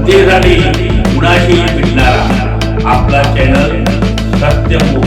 जनतेसाठी कुणाशी भेटणारा आपला चॅनल सत्यमुख।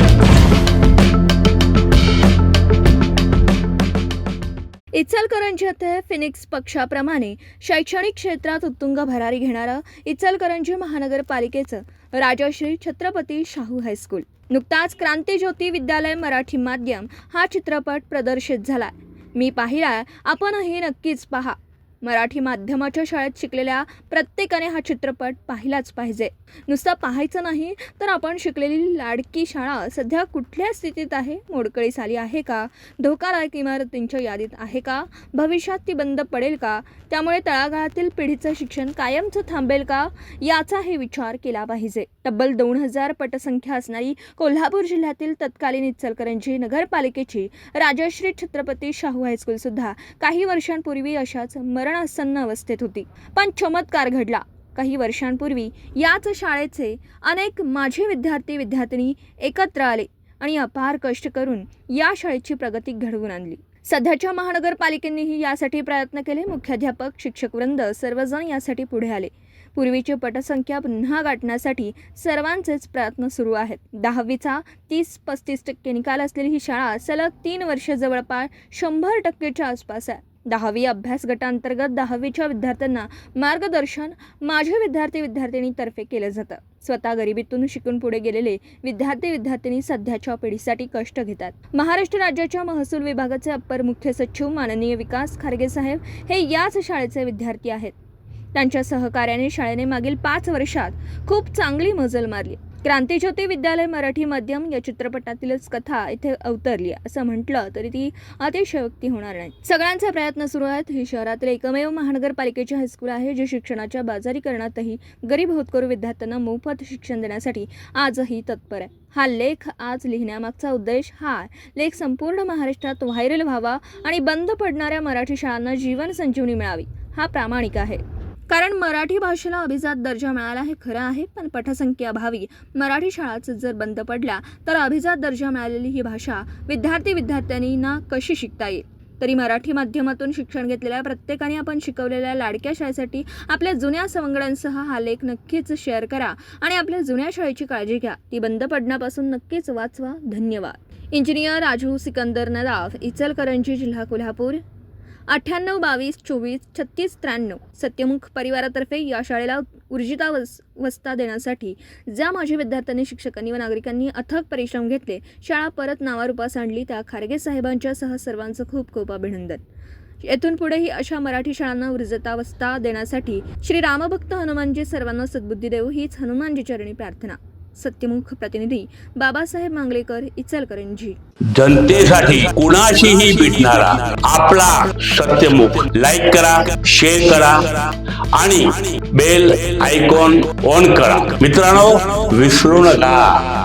इचलकरंजी येथे फिनिक्स पक्षाप्रमाणे शैक्षणिक क्षेत्रात उत्तुंग भरारी घेणारं इचलकरंजी महानगरपालिकेचं राजश्री छत्रपती शाहू हायस्कूल। नुकताच क्रांतिज्योती विद्यालय मराठी माध्यम हा चित्रपट प्रदर्शित झाला। मी पाहिलाय, आपणही नक्कीच पहा। मराठी माध्यमाच्या शाळेत शिकलेल्या प्रत्येकाने हा चित्रपट पाहिलाच पाहिजे। नुसतं पाहायचं नाही तर आपण शिकलेली लाडकी शाळा सध्या कुठल्या स्थितीत आहे? मोडकळीस आली आहे का? धोकादायक इमारतींच्या यादीत आहे का? भविष्यात ती बंद पडेल का? त्यामुळे तळागाळातील पिढीचं शिक्षण कायमचं थांबेल का? याचाही विचार केला पाहिजे। तब्बल 2000 पटसंख्या असणारी कोल्हापूर जिल्ह्यातील तत्कालीन इचलकरंजी नगरपालिकेची राजश्री छत्रपती शाहू हायस्कूल सुद्धा काही वर्षांपूर्वी अशाच मरणासन्न अवस्थेत होती। पण चमत्कार घडला। काही वर्षांपूर्वी याच शाळेचे अनेक माजी विद्यार्थी एकत्र आले आणि अपार कष्ट करून या शाळेची प्रगती घडवून आणली। सध्याच्या महानगरपालिकेनेही यासाठी प्रयत्न केले। मुख्याध्यापक, शिक्षकवृंद सर्वजण यासाठी पुढे आले। पूर्वीची पटसंख्या पुन्हा गाठण्यासाठी सर्वांचेच प्रयत्न सुरू आहेत। 10वीचा 30-35% निकाल असलेली ही शाळा सलग 3 वर्ष जवळपास 100%च्या आसपास आहे। 10वी अभ्यास गटांतर्गत 10वीच्या विद्यार्थ्यांना मार्गदर्शन माझे विद्यार्थी-विद्यार्थिनीतर्फे केलं जातं। स्वतः गरिबीतून शिकून पुढे गेलेले विद्यार्थी-विद्यार्थिनी सध्याच्या पिढीसाठी कष्ट घेतात। महाराष्ट्र राज्याच्या महसूल विभागाचे अप्पर मुख्य सचिव माननीय विकास खारगे साहेब हे याच शाळेचे विद्यार्थी आहेत। त्यांच्या सहकार्याने शाळेने मागील 5 वर्षात खूप चांगली मजल मारली। क्रांतिज्योती विद्यालय मराठी माध्यम या चित्रपटातीलच कथा इथे अवतरली असं म्हटलं तरी ती अतिशयोक्ती होणार नाही। सगळ्यांचे प्रयत्न सुरू आहेत। ही शहरातील एकमेव महानगरपालिकेचे हायस्कूल आहे जे शिक्षणाच्या बाजारीकरणातही गरीब होतकरू विद्यार्थ्यांना मोफत शिक्षण देण्यासाठी आजही तत्पर आहे। हा लेख आज लिहिण्यामागचा उद्देश हा लेख संपूर्ण महाराष्ट्रात व्हायरल व्हावा आणि बंद पडणाऱ्या मराठी शाळांना जीवन संजीवनी मिळावी हा प्रामाणिक आहे। कारण मराठी भाषेला अभिजात दर्जा मिळाला हे खरं आहे, पण पटसंख्येअभावी मराठी शाळाच जर बंद पडल्या तर अभिजात दर्जा मिळालेली ही भाषा विद्यार्थ्यांना कशी शिकता येईल? तरी मराठी माध्यमातून शिक्षण घेतलेल्या प्रत्येकाने आपण शिकवलेल्या लाडक्या शाळेसाठी आपल्या जुन्या सवंगड्यांसह हा लेख नक्कीच शेअर करा आणि आपल्या जुन्या शाळेची काळजी घ्या। ती बंद पडण्यापासून नक्कीच वाचवा। धन्यवाद। इंजिनियर राजू सिकंदर नदाफ, इचलकरंजी, जिल्हा कोल्हापूर, 9822243693। सत्यमुख परिवारातर्फे या शाळेला ऊर्जितावस्था देण्यासाठी ज्या माझ्या विद्यार्थ्यांनी, शिक्षकांनी व नागरिकांनी अथक परिश्रम घेतले, शाळा परत नावारूपास आणली, त्या खारगे साहेबांच्या सह सर्वांचं खूप खूप अभिनंदन। येथून पुढेही अशा मराठी शाळांना ऊर्जितावस्था देण्यासाठी श्री रामभक्त हनुमानजी सर्वांना सद्बुद्धी देव हीच हनुमानजी चरणी प्रार्थना। सत्यमुख प्रतिनिधी बाबासाहेब मांगलेकर, इचलकरंजी। जनतेसाठी कुणाशीही भेटणारा आपला सत्यमुख। लाईक करा, शेअर करा आणि बेल आयकॉन ऑन करा। मित्रांनो, विसरू नका।